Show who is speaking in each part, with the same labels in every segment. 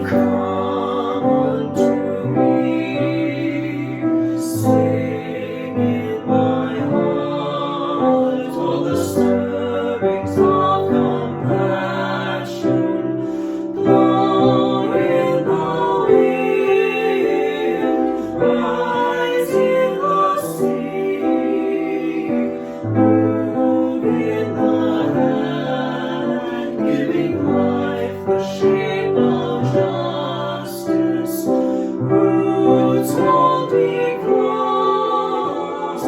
Speaker 1: Come unto me, sing in my heart all the stirrings of compassion, blow in the wind, rise in the sea, move in the hand, giving life the shape of justice, roots holding close,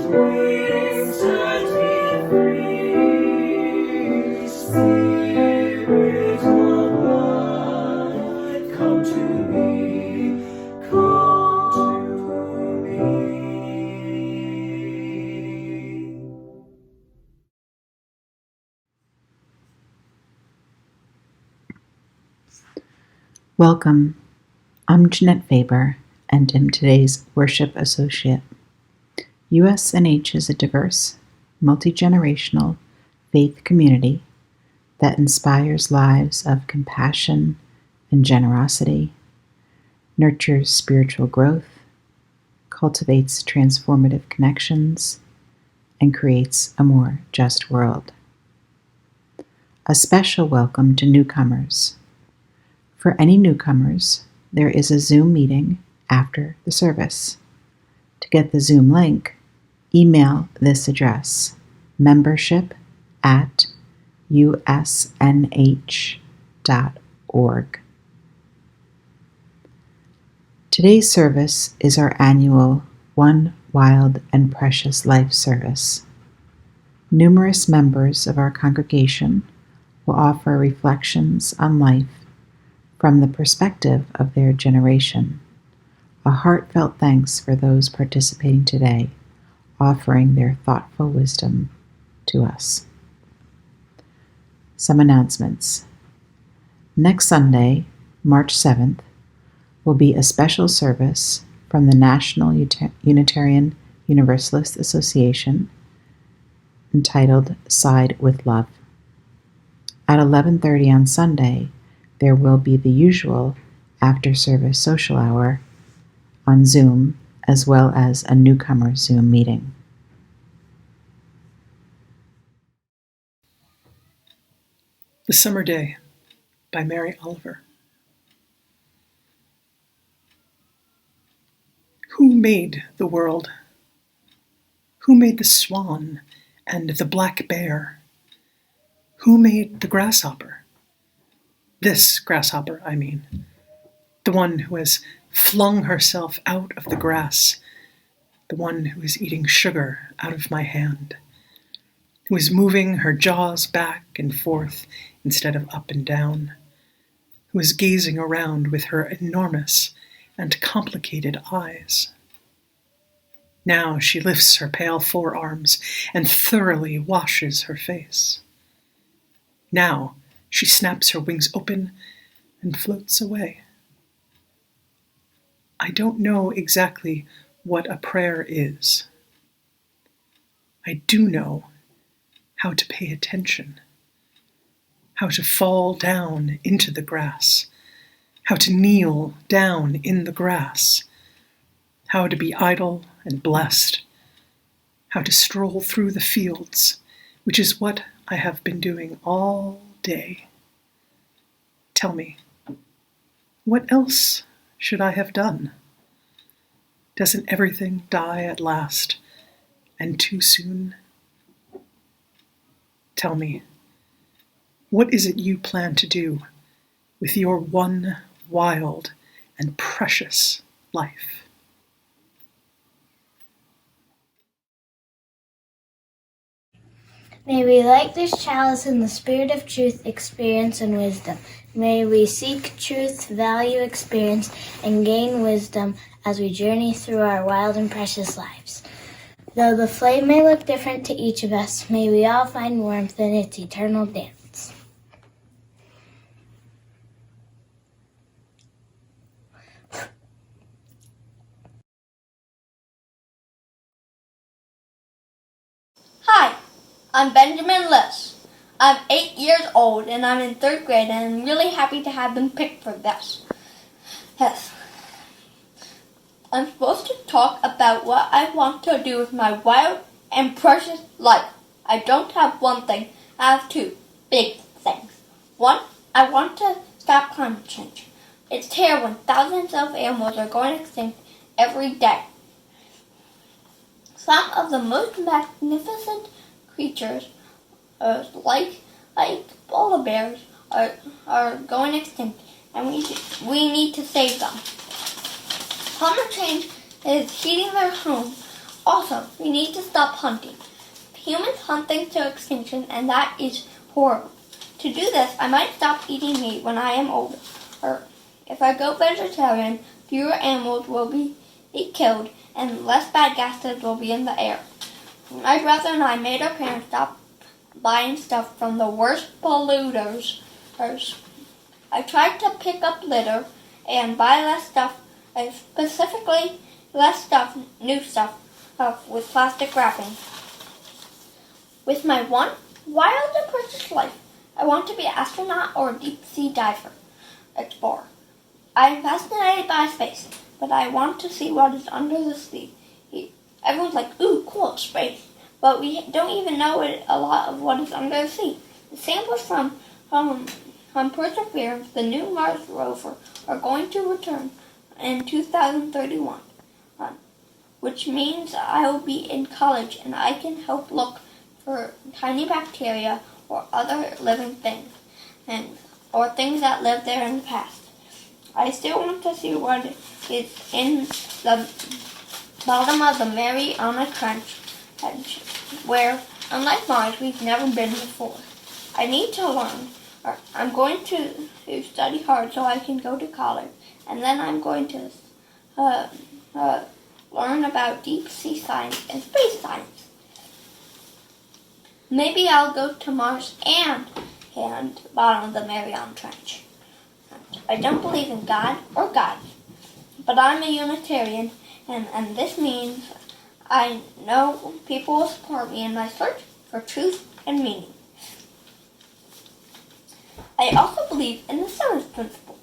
Speaker 1: wings set me free, Spirit of life, come to me, come to me.
Speaker 2: Welcome. I'm Jeanette Faber, and am today's worship associate. USNH is a diverse, multi-generational faith community that inspires lives of compassion and generosity, nurtures spiritual growth, cultivates transformative connections, and creates a more just world. A special welcome to newcomers. For any newcomers, there is a Zoom meeting after the service. To get the Zoom link, email this address, membership@usnh.org. Today's service is our annual One Wild and Precious Life service. Numerous members of our congregation will offer reflections on life from the perspective of their generation. A heartfelt thanks for those participating today, offering their thoughtful wisdom to us. Some announcements. Next Sunday, March 7th, will be a special service from the National Unitarian Universalist Association entitled Side with Love. At 11:30 on Sunday, there will be the usual after-service social hour on Zoom, as well as a newcomer Zoom meeting.
Speaker 3: The Summer Day by Mary Oliver. Who made the world? Who made the swan and the black bear? Who made the grasshopper? This grasshopper, I mean. The one who has flung herself out of the grass. The one who is eating sugar out of my hand. Who is moving her jaws back and forth instead of up and down. Who is gazing around with her enormous and complicated eyes. Now she lifts her pale forearms and thoroughly washes her face. Now she snaps her wings open and floats away. I don't know exactly what a prayer is. I do know how to pay attention, how to fall down into the grass, how to kneel down in the grass, how to be idle and blessed, how to stroll through the fields, which is what I have been doing all day. Tell me, what else should I have done? Doesn't everything die at last, and too soon? Tell me, what is it you plan to do with your one wild and precious life?
Speaker 4: May we light this chalice in the spirit of truth, experience, and wisdom. May we seek truth, value, experience, and gain wisdom as we journey through our wild and precious lives. Though the flame may look different to each of us, may we all find warmth in its eternal dance.
Speaker 5: Hi, I'm Benjamin Liss. I'm 8 years old and I'm in 3rd grade and I'm really happy to have been picked for this. Yes. I'm supposed to talk about what I want to do with my wild and precious life. I don't have one thing. I have two big things. One, I want to stop climate change. It's terrible when thousands of animals are going extinct every day. Some of the most magnificent creatures, like polar bears, are going extinct, and we need to save them. Climate change is heating their home. Also, we need to stop hunting. Humans hunt things to extinction, and that is horrible. To do this, I might stop eating meat when I am older. Or if I go vegetarian, fewer animals will be killed, and less bad gases will be in the air. My brother and I made our parents stop buying stuff from the worst polluters. I tried to pick up litter and buy less stuff, specifically new stuff with plastic wrapping. With my one wild and precious life, I want to be an astronaut or a deep-sea diver, explorer. I am fascinated by space, but I want to see what is under the sea. Everyone's like, ooh, cool, space. But we don't even know a lot of what is under the sea. The samples from Perseverance, the new Mars rover, are going to return in 2031, which means I will be in college and I can help look for tiny bacteria or other living things, or things that lived there in the past. I still want to see what is in the bottom of the Mariana Trench, where, unlike Mars, we've never been before. I need to learn. I'm going to study hard so I can go to college, and then I'm going to learn about deep sea science and space science. Maybe I'll go to Mars and bottom of the Mariana Trench. I don't believe in God or gods, but I'm a Unitarian, and this means I know people will support me in my search for truth and meaning. I also believe in the seventh principle,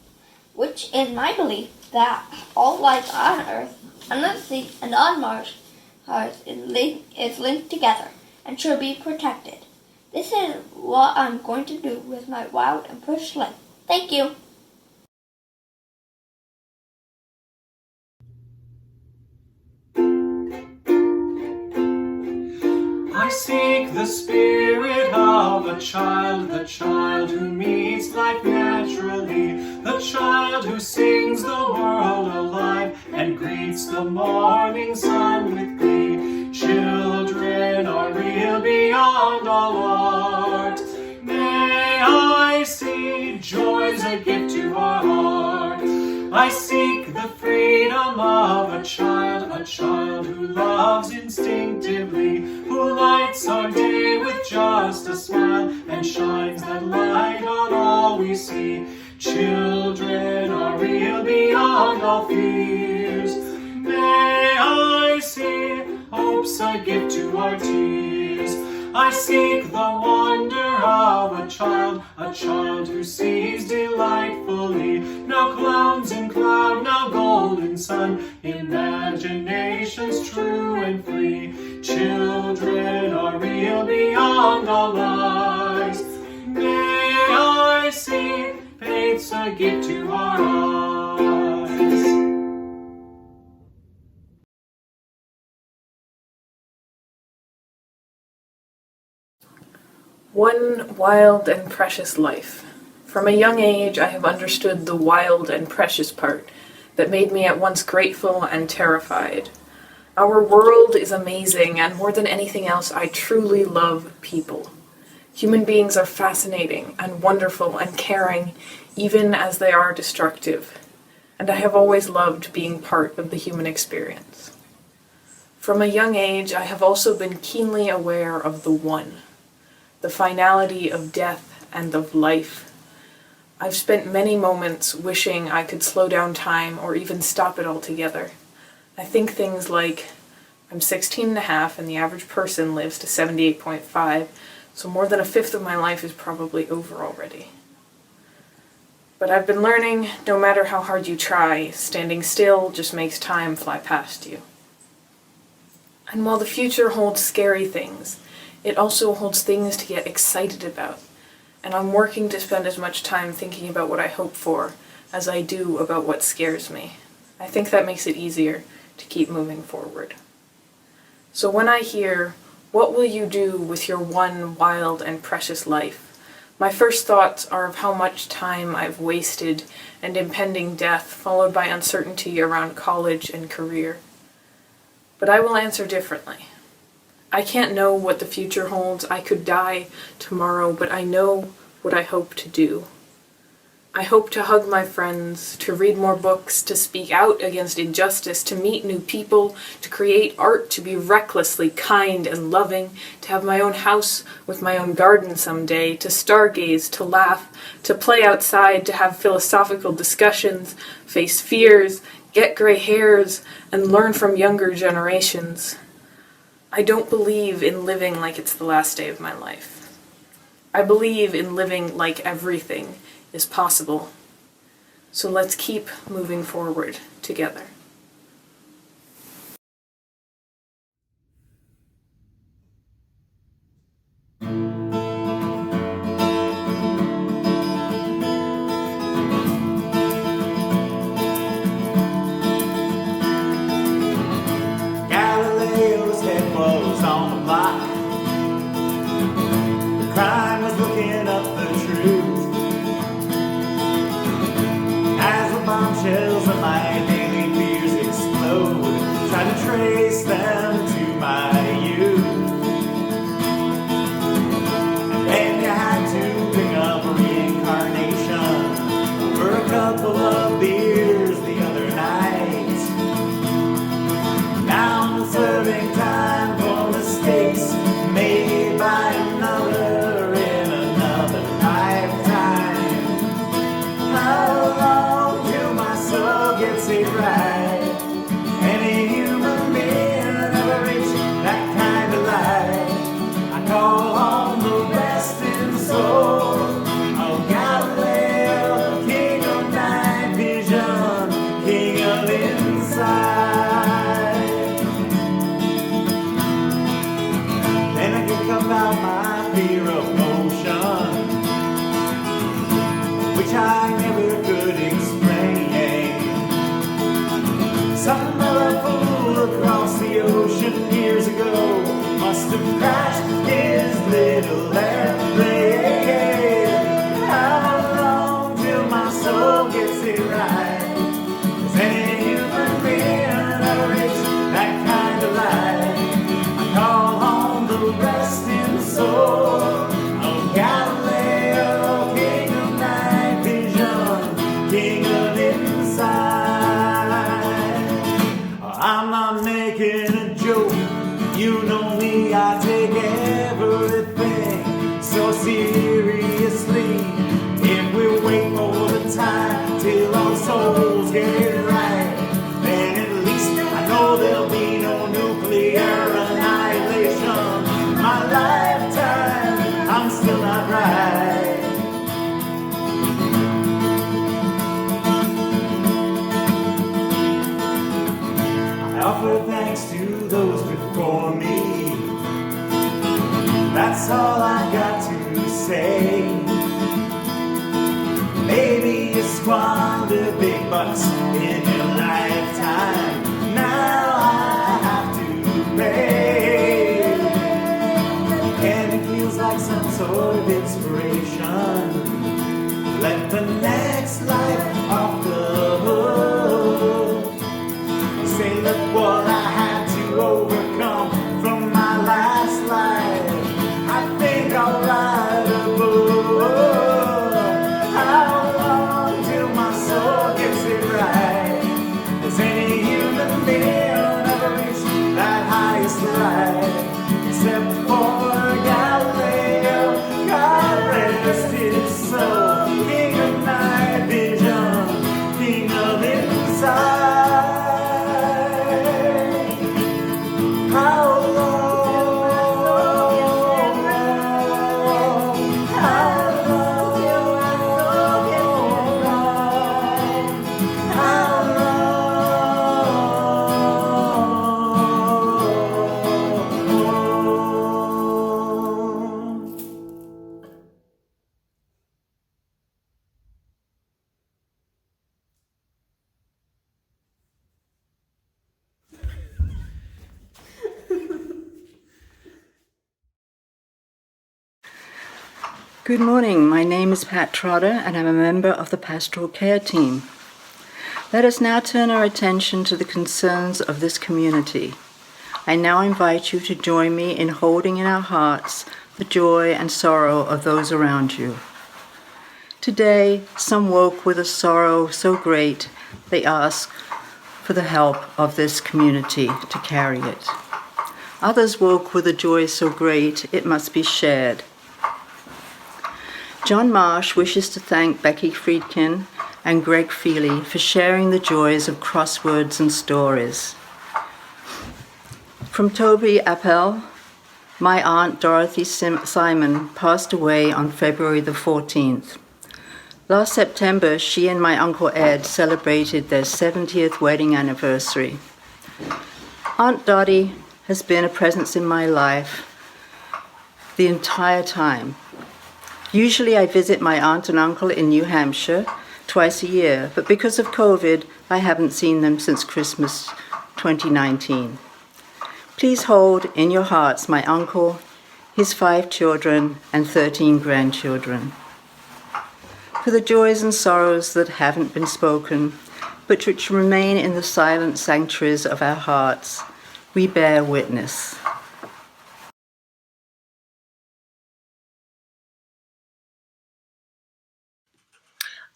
Speaker 5: which is my belief that all life on Earth, under the sea, and on Mars is linked together and should be protected. This is what I'm going to do with my wild and precious life. Thank you.
Speaker 1: I seek the spirit of a child, the child who meets life naturally, the child who sings the world alive and greets the morning sun with glee. Children are real beyond all art. May I see joy's a gift to our heart. I seek the freedom of a child who loves instinctively, who lights our day with just a smile and shines that light on all we see. Children are real beyond all fears. May I see hope's a gift to our tears. I seek the wonder of a child who sees delightfully. Now clouds in cloud, now golden sun, imagination's true and free. Children are real beyond all lies. May I see faith's a gift to our eyes.
Speaker 6: One wild and precious life. From a young age, I have understood the wild and precious part that made me at once grateful and terrified. Our world is amazing, and more than anything else, I truly love people. Human beings are fascinating and wonderful and caring, even as they are destructive, and I have always loved being part of the human experience. From a young age, I have also been keenly aware of the one, the finality of death and of life. I've spent many moments wishing I could slow down time or even stop it altogether. I think things like, I'm 16 and a half and the average person lives to 78.5, so more than a fifth of my life is probably over already. But I've been learning, no matter how hard you try, standing still just makes time fly past you. And while the future holds scary things, it also holds things to get excited about. And I'm working to spend as much time thinking about what I hope for as I do about what scares me. I think that makes it easier to keep moving forward. So when I hear, "What will you do with your one wild and precious life?" my first thoughts are of how much time I've wasted and impending death, followed by uncertainty around college and career. But I will answer differently. I can't know what the future holds. I could die tomorrow, but I know what I hope to do. I hope to hug my friends, to read more books, to speak out against injustice, to meet new people, to create art, to be recklessly kind and loving, to have my own house with my own garden someday, to stargaze, to laugh, to play outside, to have philosophical discussions, face fears, get gray hairs, and learn from younger generations. I don't believe in living like it's the last day of my life. I believe in living like everything is possible. So let's keep moving forward together.
Speaker 1: Galileo's head was on the block. The crime was looking up the truth. As the bombshells of my daily fears explode, trying to trace them to my youth. And then you had to bring up reincarnation for a couple of beers the other night. Now I'm serving time for mistakes made by another in another lifetime. How long till my soul gets it right? Any human being ever reach that kind of life? I call on the resting soul of Galileo, king of night vision, king of insight. Then I can come out my fear of motion, which I never could explain. Some other fool across the ocean years ago must have crashed his little airplane. How long till my soul gets it right? Does any human being ever reach that kind of life? I call on the resting soul of Galileo, king of night vision, king of insight. I'm not making a joke. You know me, I take everything so seriously. If we wait for the time till our souls get right, then at least I know there'll be no nuclear annihilation. My lifetime, I'm still not right. I offer thanks to those before me. That's all I got to say. Maybe you squander big bucks in your lifetime. Now I have to pay. And it feels like some sort of inspiration. Let the next life off the hook. Say, look what I had to overcome from my last life. I think I'll write a book. How long till my soul gets it right? Does any human being ever reach that highest light? Except for Galileo, God rest his soul, king of night vision,
Speaker 7: Good morning. My name is Pat Trotter, and I'm a member of the Pastoral Care Team. Let us now turn our attention to the concerns of this community. I now invite you to join me in holding in our hearts the joy and sorrow of those around you. Today, some woke with a sorrow so great they ask for the help of this community to carry it. Others woke with a joy so great it must be shared. John Marsh wishes to thank Becky Friedkin and Greg Feely for sharing the joys of crosswords and stories. From Toby Appel, my Aunt Dorothy Simon passed away on February the 14th. Last September, she and my Uncle Ed celebrated their 70th wedding anniversary. Aunt Dottie has been a presence in my life the entire time. Usually I visit my aunt and uncle in New Hampshire twice a year, but because of COVID, I haven't seen them since Christmas 2019. Please hold in your hearts my uncle, his 5 children, and 13 grandchildren. For the joys and sorrows that haven't been spoken, but which remain in the silent sanctuaries of our hearts, we bear witness.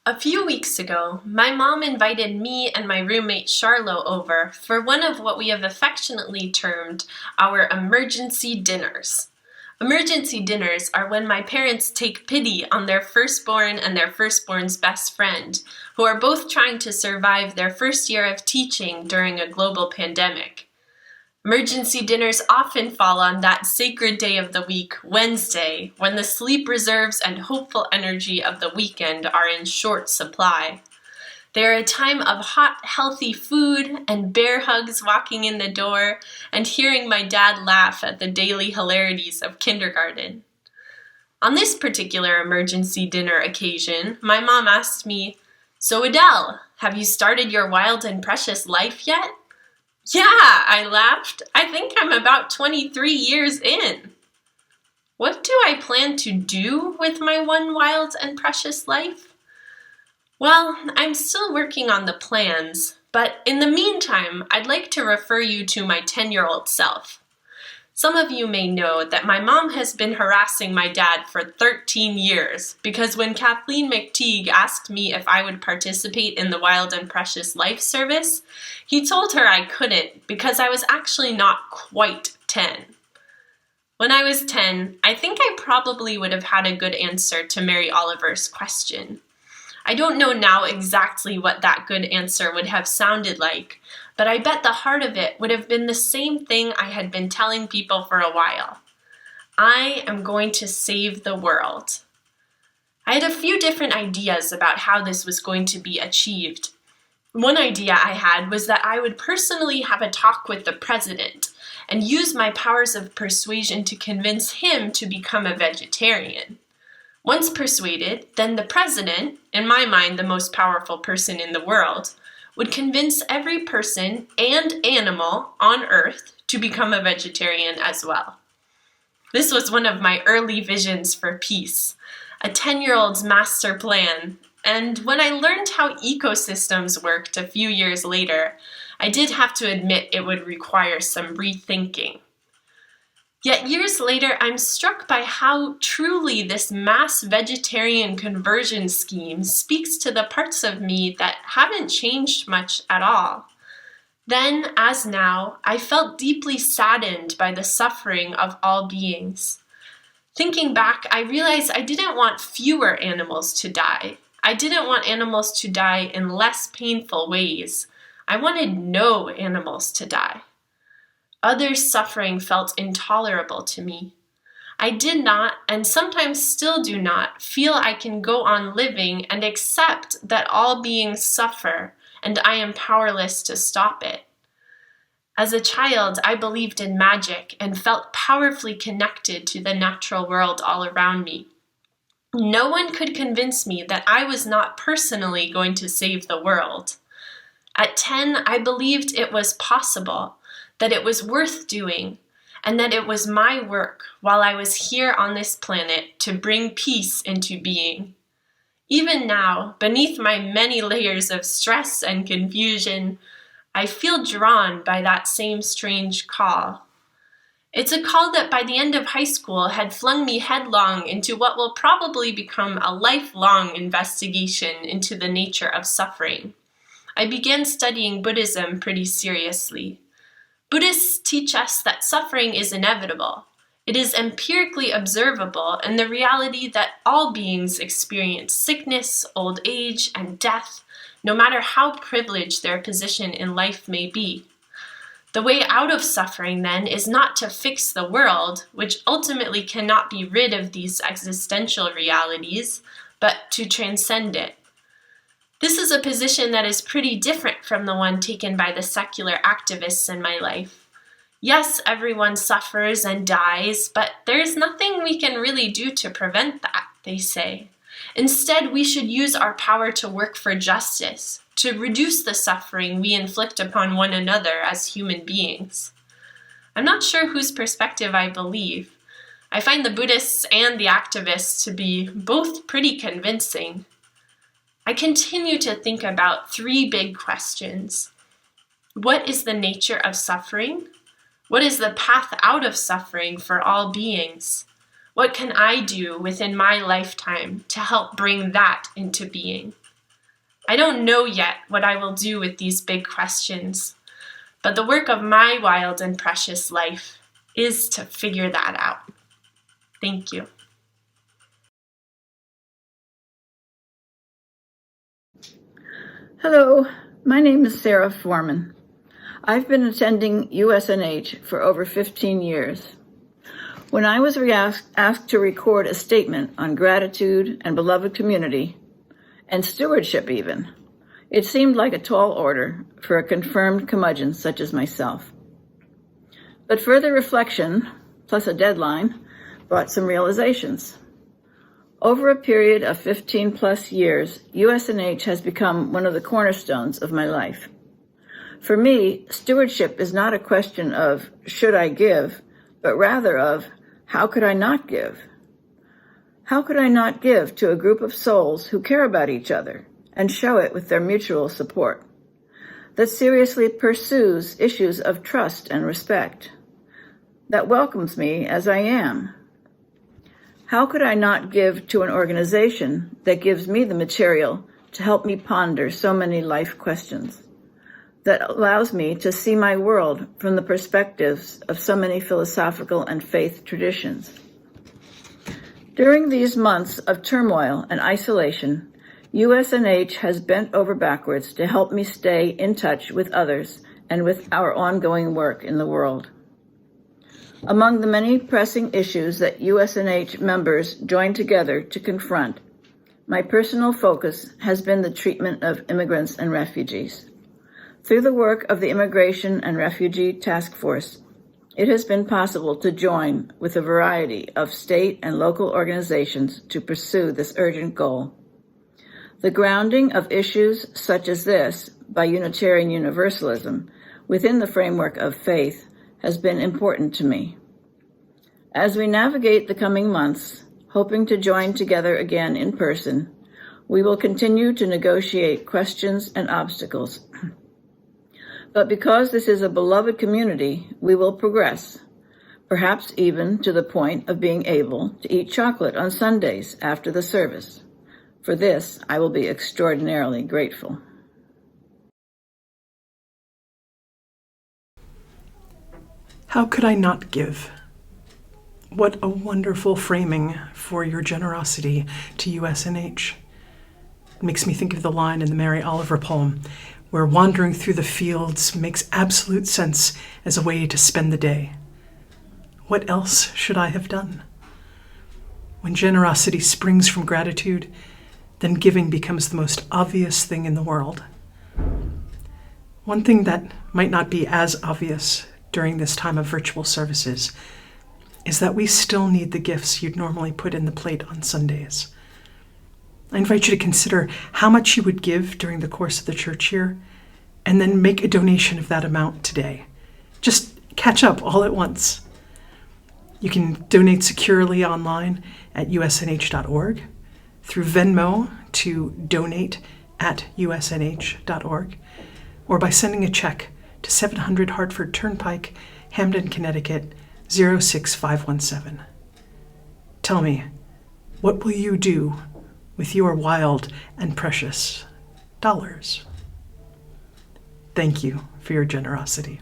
Speaker 8: A few weeks ago, my mom invited me and my roommate Charlo over for one of what we have affectionately termed our emergency dinners. Emergency dinners are when my parents take pity on their firstborn and their firstborn's best friend, who are both trying to survive their first year of teaching during a global pandemic. Emergency dinners often fall on that sacred day of the week, Wednesday, when the sleep reserves and hopeful energy of the weekend are in short supply. They are a time of hot, healthy food and bear hugs walking in the door and hearing my dad laugh at the daily hilarities of kindergarten. On this particular emergency dinner occasion, my mom asked me, "So Adele, have you started your wild and precious life yet?" "Yeah," I laughed. "I think I'm about 23 years in." What do I plan to do with my one wild and precious life? Well, I'm still working on the plans, but in the meantime, I'd like to refer you to my 10-year-old self. Some of you may know that my mom has been harassing my dad for 13 years because when Kathleen McTeague asked me if I would participate in the Wild and Precious Life service, he told her I couldn't because I was actually not quite 10. When I was 10, I think I probably would have had a good answer to Mary Oliver's question. I don't know now exactly what that good answer would have sounded like, but I bet the heart of it would have been the same thing I had been telling people for a while. I am going to save the world. I had a few different ideas about how this was going to be achieved. One idea I had was that I would personally have a talk with the president and use my powers of persuasion to convince him to become a vegetarian. Once persuaded, then the president, in my mind the most powerful person in the world, would convince every person and animal on Earth to become a vegetarian as well. This was one of my early visions for peace, a 10-year-old's master plan, and when I learned how ecosystems worked a few years later, I did have to admit it would require some rethinking. Yet years later, I'm struck by how truly this mass vegetarian conversion scheme speaks to the parts of me that haven't changed much at all. Then, as now, I felt deeply saddened by the suffering of all beings. Thinking back, I realized I didn't want fewer animals to die. I didn't want animals to die in less painful ways. I wanted no animals to die. Others' suffering felt intolerable to me. I did not, and sometimes still do not, feel I can go on living and accept that all beings suffer, and I am powerless to stop it. As a child, I believed in magic and felt powerfully connected to the natural world all around me. No one could convince me that I was not personally going to save the world. At 10, I believed it was possible, that it was worth doing, and that it was my work while I was here on this planet to bring peace into being. Even now, beneath my many layers of stress and confusion, I feel drawn by that same strange call. It's a call that by the end of high school had flung me headlong into what will probably become a lifelong investigation into the nature of suffering. I began studying Buddhism pretty seriously. Buddhists teach us that suffering is inevitable. It is empirically observable in the reality that all beings experience sickness, old age, and death, no matter how privileged their position in life may be. The way out of suffering, then, is not to fix the world, which ultimately cannot be rid of these existential realities, but to transcend it. This is a position that is pretty different from the one taken by the secular activists in my life. Yes, everyone suffers and dies, but there's nothing we can really do to prevent that, they say. Instead, we should use our power to work for justice, to reduce the suffering we inflict upon one another as human beings. I'm not sure whose perspective I believe. I find the Buddhists and the activists to be both pretty convincing. I continue to think about three big questions. What is the nature of suffering? What is the path out of suffering for all beings? What can I do within my lifetime to help bring that into being? I don't know yet what I will do with these big questions, but the work of my wild and precious life is to figure that out. Thank you.
Speaker 9: Hello, my name is Sarah Foreman. I've been attending USNH for over 15 years. When I was asked to record a statement on gratitude and beloved community, and stewardship even, it seemed like a tall order for a confirmed curmudgeon such as myself. But further reflection, plus a deadline, brought some realizations. Over a period of 15 plus years, USNH has become one of the cornerstones of my life. For me, stewardship is not a question of should I give, but rather of how could I not give? How could I not give to a group of souls who care about each other and show it with their mutual support, that seriously pursues issues of trust and respect, that welcomes me as I am? How could I not give to an organization that gives me the material to help me ponder so many life questions, that allows me to see my world from the perspectives of so many philosophical and faith traditions? During these months of turmoil and isolation, USNH has bent over backwards to help me stay in touch with others and with our ongoing work in the world. Among the many pressing issues that USNH members join together to confront, my personal focus has been the treatment of immigrants and refugees. Through the work of the Immigration and Refugee Task Force, it has been possible to join with a variety of state and local organizations to pursue this urgent goal. The grounding of issues such as this by Unitarian Universalism within the framework of faith has been important to me. As we navigate the coming months, hoping to join together again in person, we will continue to negotiate questions and obstacles. But because this is a beloved community, we will progress, perhaps even to the point of being able to eat chocolate on Sundays after the service. For this, I will be extraordinarily grateful.
Speaker 3: How could I not give? What a wonderful framing for your generosity to USNH. It makes me think of the line in the Mary Oliver poem, where wandering through the fields makes absolute sense as a way to spend the day. What else should I have done? When generosity springs from gratitude, then giving becomes the most obvious thing in the world. One thing that might not be as obvious during this time of virtual services is that we still need the gifts you'd normally put in the plate on Sundays. I invite you to consider how much you would give during the course of the church year, and then make a donation of that amount today. Just catch up all at once. You can donate securely online at usnh.org, through Venmo to donate@usnh.org, or by sending a check to 700 Hartford Turnpike, Hamden, Connecticut, 06517. Tell me, what will you do with your wild and precious dollars? Thank you for your generosity.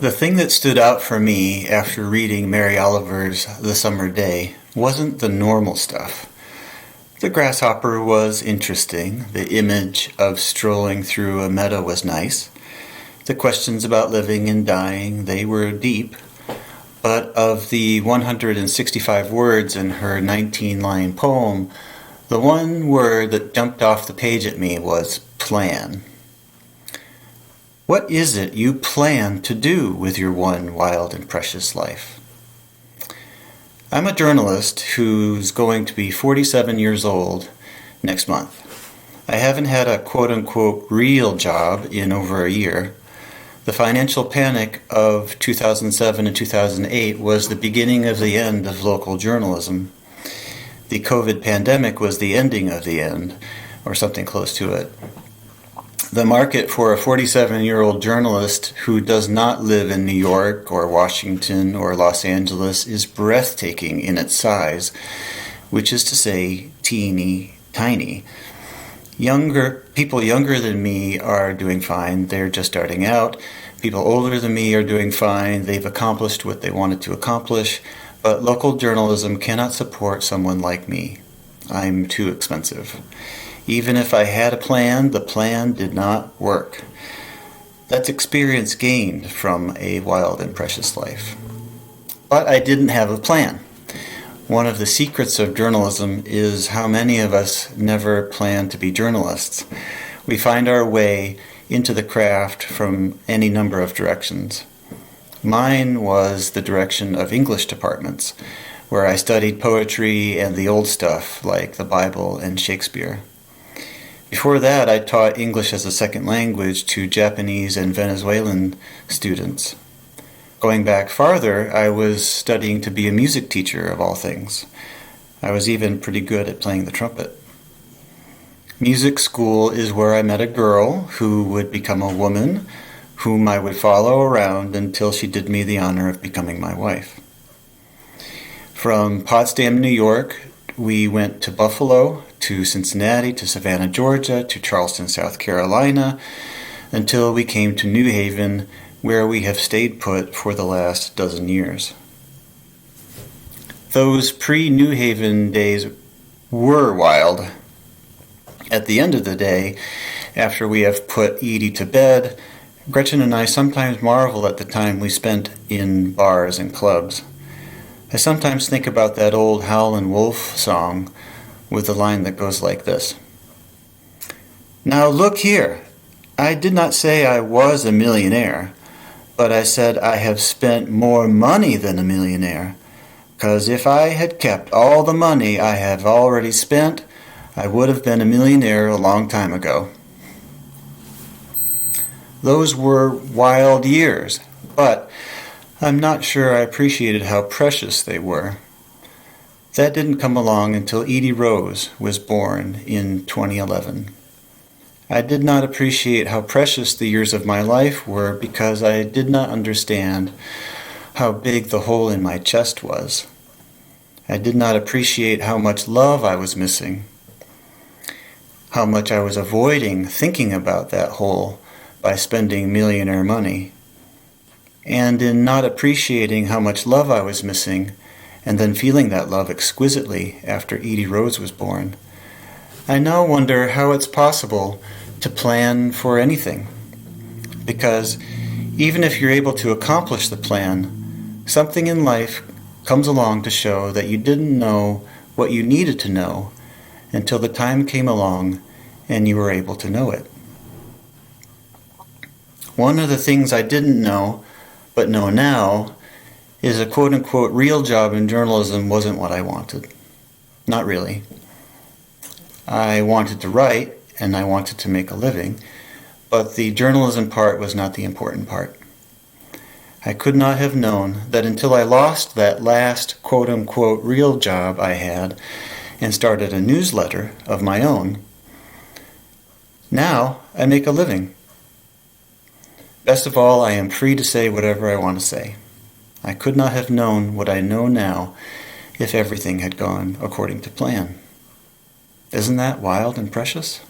Speaker 10: The thing that stood out for me after reading Mary Oliver's The Summer Day wasn't the normal stuff. The grasshopper was interesting. The image of strolling through a meadow was nice. The questions about living and dying, they were deep. But of the 165 words in her 19-line poem, the one word that jumped off the page at me was plan. What is it you plan to do with your one wild and precious life? I'm a journalist who's going to be 47 years old next month. I haven't had a quote-unquote real job in over a year. The financial panic of 2007 and 2008 was the beginning of the end of local journalism. The COVID pandemic was the ending of the end, or something close to it. The market for a 47-year-old journalist who does not live in New York or Washington or Los Angeles is breathtaking in its size, which is to say, teeny tiny. People younger than me are doing fine. They're just starting out. People older than me are doing fine. They've accomplished what they wanted to accomplish, but local journalism cannot support someone like me. I'm too expensive. Even if I had a plan, the plan did not work. That's experience gained from a wild and precious life. But I didn't have a plan. One of the secrets of journalism is how many of us never plan to be journalists. We find our way into the craft from any number of directions. Mine was the direction of English departments, where I studied poetry and the old stuff like the Bible and Shakespeare. Before that, I taught English as a second language to Japanese and Venezuelan students. Going back farther, I was studying to be a music teacher of all things. I was even pretty good at playing the trumpet. Music school is where I met a girl who would become a woman, whom I would follow around until she did me the honor of becoming my wife. From Potsdam, New York, we went to Buffalo, to Cincinnati, to Savannah, Georgia, to Charleston, South Carolina, until we came to New Haven, where we have stayed put for the last dozen years. Those pre-New Haven days were wild. At the end of the day, after we have put Edie to bed, Gretchen and I sometimes marvel at the time we spent in bars and clubs. I sometimes think about that old Howlin' Wolf song with the line that goes like this. Now look here, I did not say I was a millionaire, but I said I have spent more money than a millionaire, 'cause if I had kept all the money I have already spent, I would have been a millionaire a long time ago. Those were wild years, but I'm not sure I appreciated how precious they were. That didn't come along until Edie Rose was born in 2011. I did not appreciate how precious the years of my life were because I did not understand how big the hole in my chest was. I did not appreciate how much love I was missing, how much I was avoiding thinking about that hole by spending millionaire money. And in not appreciating how much love I was missing, and then feeling that love exquisitely after Edie Rose was born, I now wonder how it's possible to plan for anything. Because even if you're able to accomplish the plan, something in life comes along to show that you didn't know what you needed to know until the time came along and you were able to know it. One of the things I didn't know, but know now, is a quote-unquote real job in journalism wasn't what I wanted. Not really. I wanted to write, and I wanted to make a living, but the journalism part was not the important part. I could not have known that until I lost that last quote-unquote real job I had and started a newsletter of my own. Now I make a living. Best of all, I am free to say whatever I want to say. I could not have known what I know now if everything had gone according to plan. Isn't that wild and precious?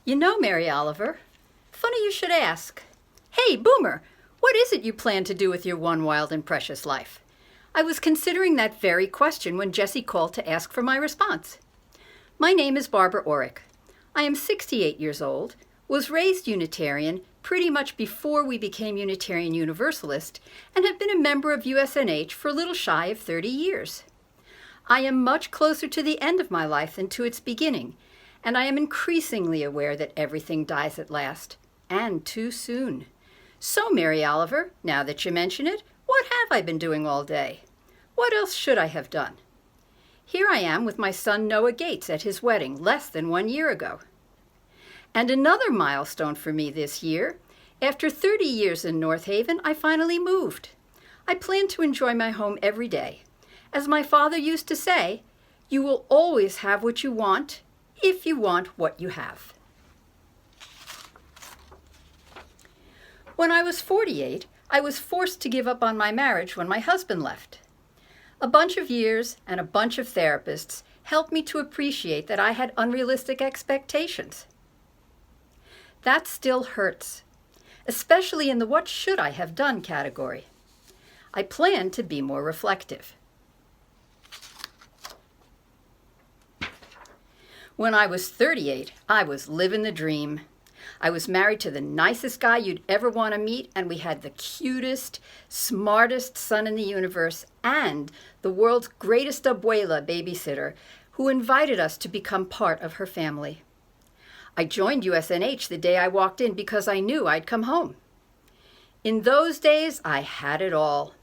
Speaker 11: You know, Mary Oliver, funny you should ask. Hey, Boomer, what is it you plan to do with your one wild and precious life? I was considering that very question when Jessie called to ask for my response. My name is Barbara Orrick. I am 68 years old, was raised Unitarian pretty much before we became Unitarian Universalist, and have been a member of USNH for a little shy of 30 years. I am much closer to the end of my life than to its beginning, and I am increasingly aware that everything dies at last, and too soon. So, Mary Oliver, now that you mention it, what have I been doing all day? What else should I have done? Here I am with my son Noah Gates at his wedding less than 1 year ago. And another milestone for me this year, after 30 years in North Haven, I finally moved. I plan to enjoy my home every day. As my father used to say, you will always have what you want if you want what you have. When I was 48, I was forced to give up on my marriage when my husband left. A bunch of years and a bunch of therapists helped me to appreciate that I had unrealistic expectations. That still hurts, especially in the what should I have done category. I plan to be more reflective. When I was 38, I was living the dream. I was married to the nicest guy you'd ever want to meet, and we had the cutest, smartest son in the universe and the world's greatest abuela babysitter who invited us to become part of her family. I joined USNH the day I walked in because I knew I'd come home. In those days, I had it all.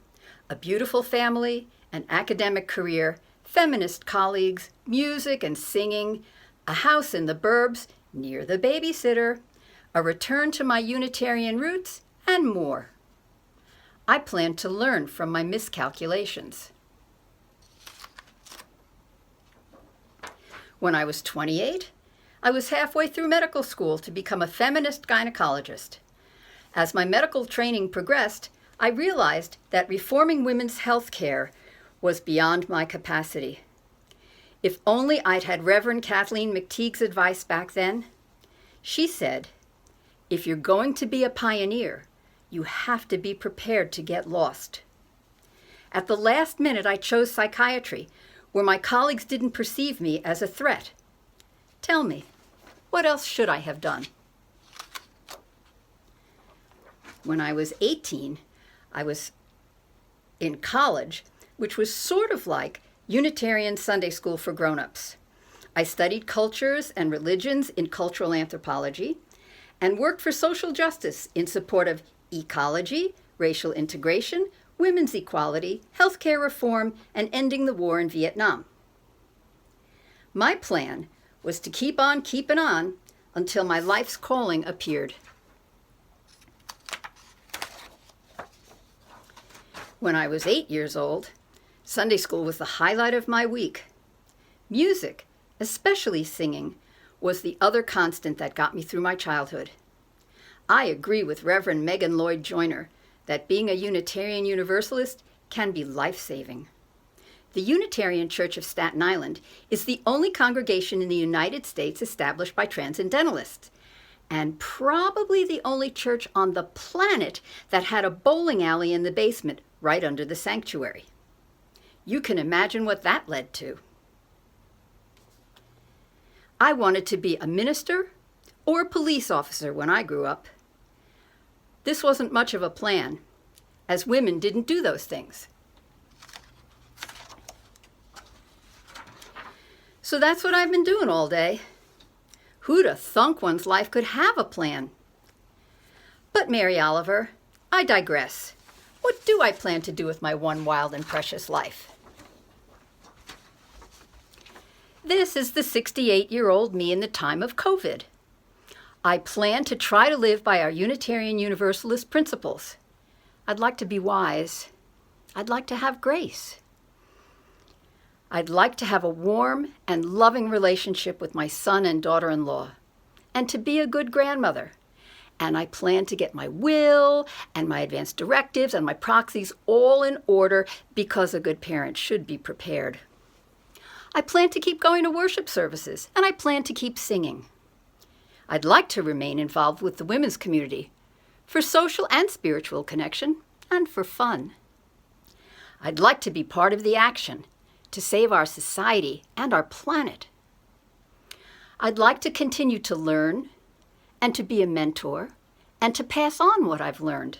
Speaker 11: A beautiful family, an academic career, feminist colleagues, music and singing, a house in the burbs near the babysitter, a return to my Unitarian roots, and more. I planned to learn from my miscalculations. When I was 28, I was halfway through medical school to become a feminist gynecologist. As my medical training progressed, I realized that reforming women's health care was beyond my capacity. If only I'd had Reverend Kathleen McTeague's advice back then. She said, if you're going to be a pioneer, you have to be prepared to get lost. At the last minute, I chose psychiatry, where my colleagues didn't perceive me as a threat. Tell me, what else should I have done? When I was 18, I was in college, which was sort of like Unitarian Sunday school for grown-ups. I studied cultures and religions in cultural anthropology and worked for social justice in support of ecology, racial integration, women's equality, healthcare reform, and ending the war in Vietnam. My plan was to keep on keeping on until my life's calling appeared. When I was 8 years old, Sunday school was the highlight of my week. Music, especially singing, was the other constant that got me through my childhood. I agree with Reverend Megan Lloyd Joyner that being a Unitarian Universalist can be life-saving. The Unitarian Church of Staten Island is the only congregation in the United States established by transcendentalists, and probably the only church on the planet that had a bowling alley in the basement right under the sanctuary. You can imagine what that led to. I wanted to be a minister or a police officer when I grew up. This wasn't much of a plan, as women didn't do those things. So that's what I've been doing all day. Who'd have thunk one's life could have a plan? But Mary Oliver, I digress. What do I plan to do with my one wild and precious life? This is the 68-year-old me in the time of COVID. I plan to try to live by our Unitarian Universalist principles. I'd like to be wise. I'd like to have grace. I'd like to have a warm and loving relationship with my son and daughter-in-law, and to be a good grandmother. And I plan to get my will and my advance directives and my proxies all in order because a good parent should be prepared. I plan to keep going to worship services, and I plan to keep singing. I'd like to remain involved with the women's community for social and spiritual connection and for fun. I'd like to be part of the action to save our society and our planet. I'd like to continue to learn and to be a mentor and to pass on what I've learned.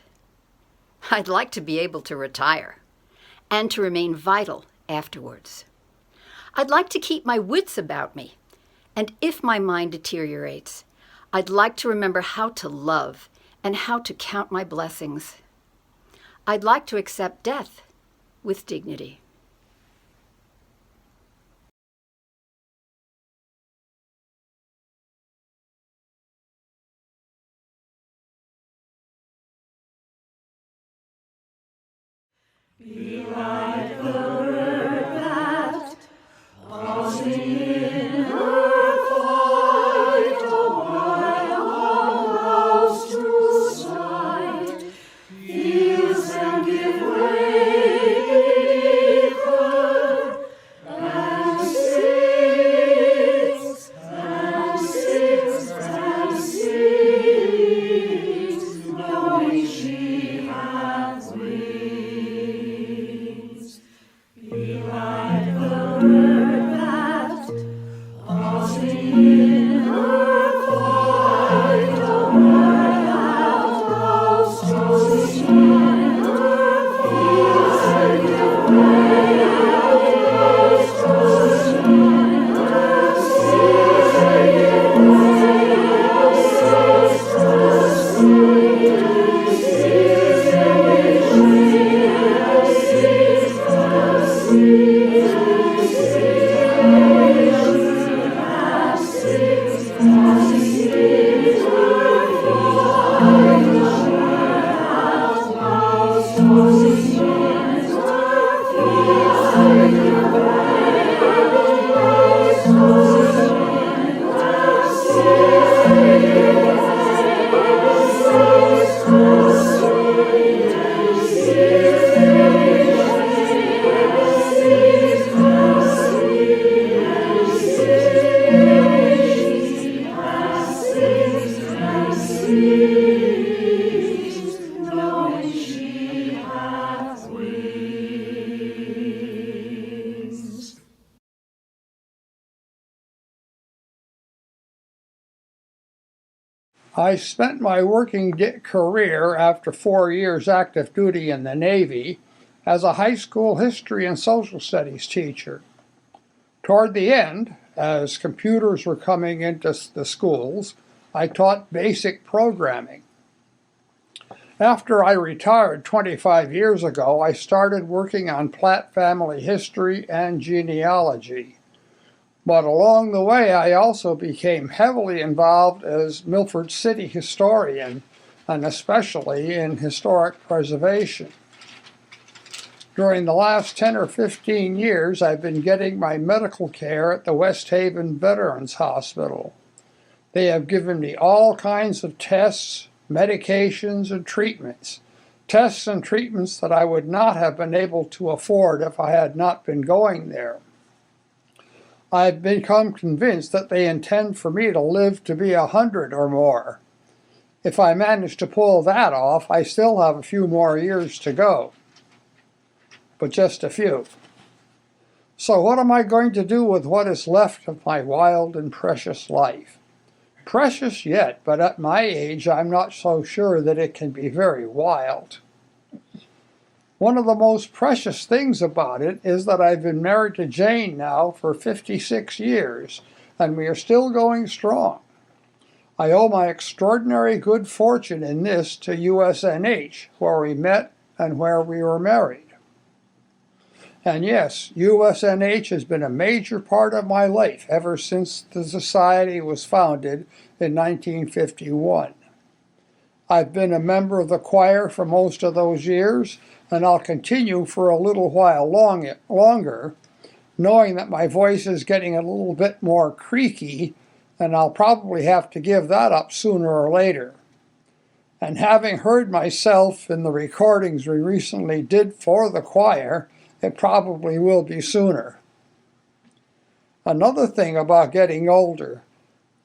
Speaker 11: I'd like to be able to retire and to remain vital afterwards. I'd like to keep my wits about me, and if my mind deteriorates, I'd like to remember how to love and how to count my blessings. I'd like to accept death with dignity.
Speaker 1: Be like the bird that, pausing in her flight, a while allows to sight, feels and give way beneath her, and sings, and sings, and sings, knowing she hath wings. Be like the bird that, pausing in her flight, a while allows to sight, feels and give way allows to sight, sees and give way allows to sight, sees and give way knowing she hath wings.
Speaker 12: I spent my working career after 4 years active duty in the Navy as a high school history and social studies teacher. Toward the end, as computers were coming into the schools, I taught basic programming. After I retired 25 years ago, I started working on Platt family history and genealogy. But along the way, I also became heavily involved as Milford City historian, and especially in historic preservation. During the last 10 or 15 years, I've been getting my medical care at the West Haven Veterans Hospital. They have given me all kinds of tests, medications, and treatments. Tests and treatments that I would not have been able to afford if I had not been going there. I've become convinced that they intend for me to live to be 100 or more. If I manage to pull that off, I still have a few more years to go. But just a few. So what am I going to do with what is left of my wild and precious life? Precious yet, but at my age I'm not so sure that it can be very wild. One of the most precious things about it is that I've been married to Jane now for 56 years, and we are still going strong. I owe my extraordinary good fortune in this to USNH, where we met and where we were married. And yes, USNH has been a major part of my life ever since the Society was founded in 1951. I've been a member of the choir for most of those years, and I'll continue for a little while longer, knowing that my voice is getting a little bit more creaky, and I'll probably have to give that up sooner or later. And having heard myself in the recordings we recently did for the choir, it probably will be sooner. Another thing about getting older,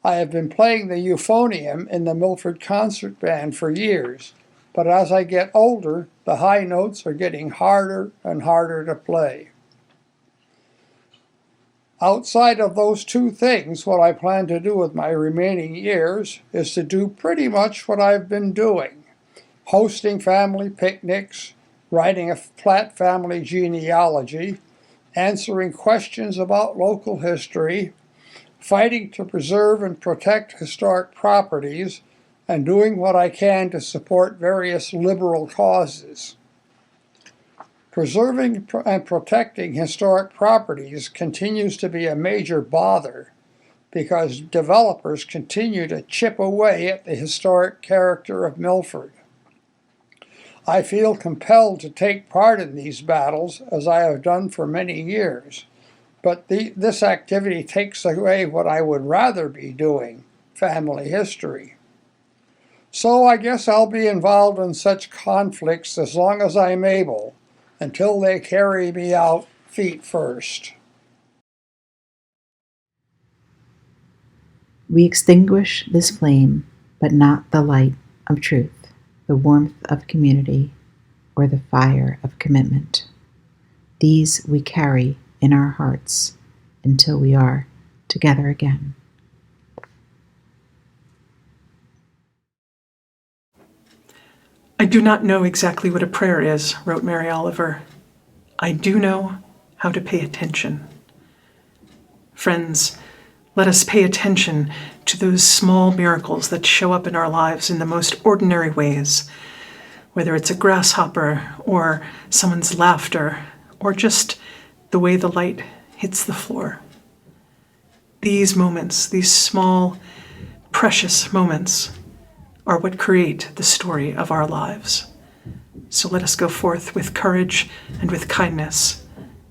Speaker 12: I have been playing the euphonium in the Milford Concert Band for years, but as I get older, the high notes are getting harder and harder to play. Outside of those two things, what I plan to do with my remaining years is to do pretty much what I've been doing: hosting family picnics, writing a Platt family genealogy, answering questions about local history, fighting to preserve and protect historic properties, and doing what I can to support various liberal causes. Preserving and protecting historic properties continues to be a major bother because developers continue to chip away at the historic character of Milford. I feel compelled to take part in these battles, as I have done for many years, but this activity takes away what I would rather be doing: family history. So I guess I'll be involved in such conflicts as long as I'm able, until they carry me out feet first.
Speaker 2: We extinguish this flame, but not the light of truth, the warmth of community, or the fire of commitment. These we carry in our hearts until we are together again.
Speaker 3: I do not know exactly what a prayer is, wrote Mary Oliver. I do know how to pay attention. Friends, let us pay attention to those small miracles that show up in our lives in the most ordinary ways, whether it's a grasshopper or someone's laughter or just the way the light hits the floor. These moments, these small, precious moments, are what create the story of our lives. So let us go forth with courage and with kindness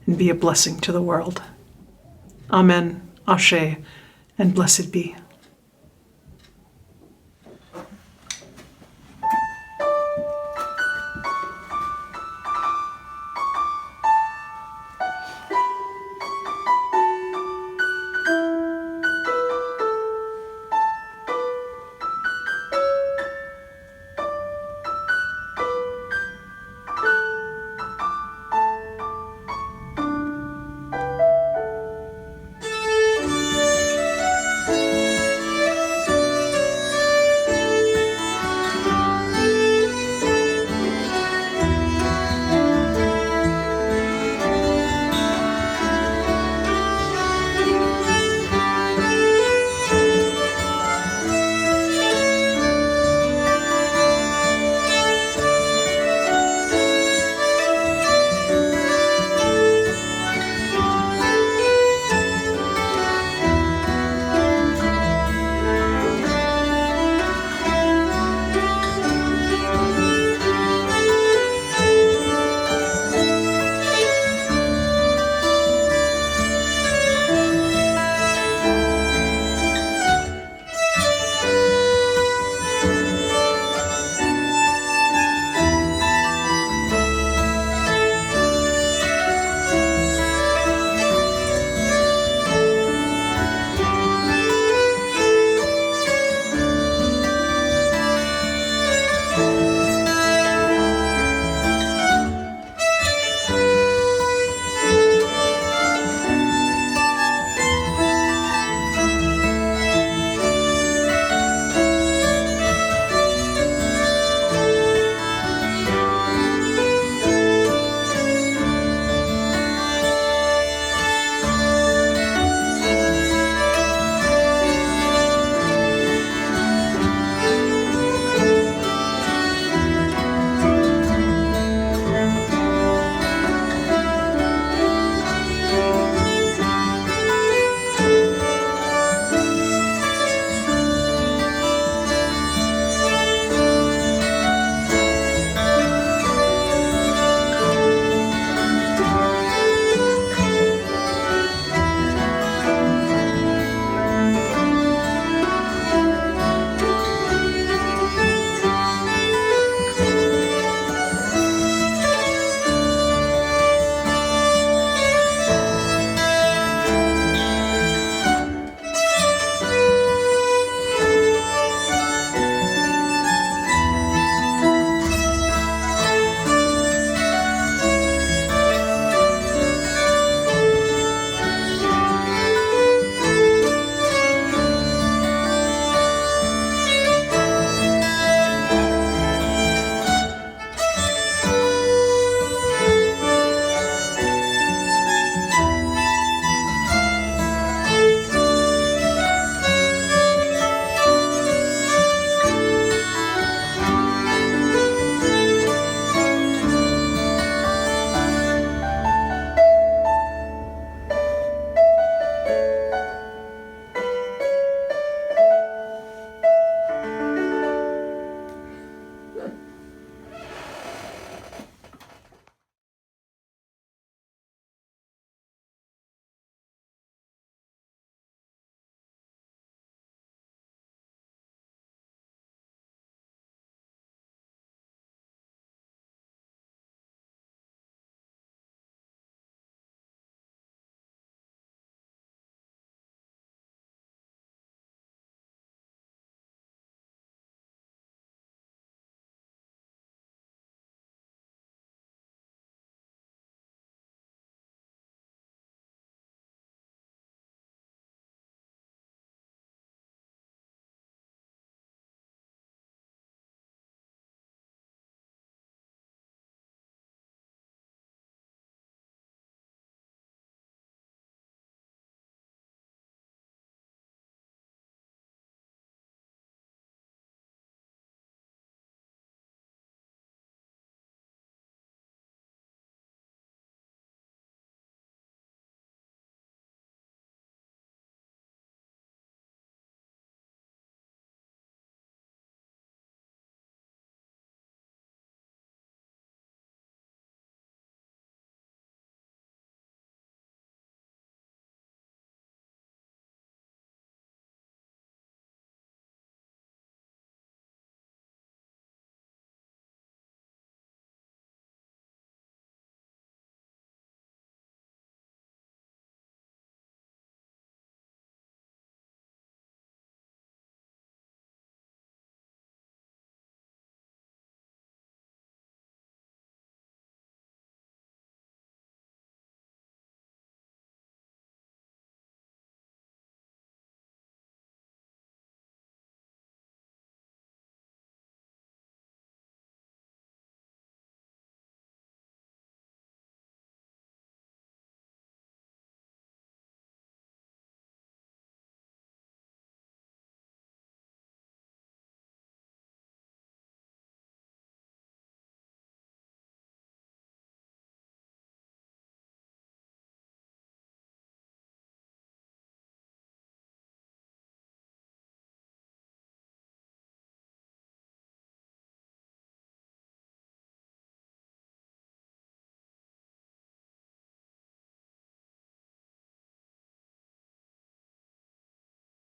Speaker 3: and be a blessing to the world. Amen, Ashe, and blessed be.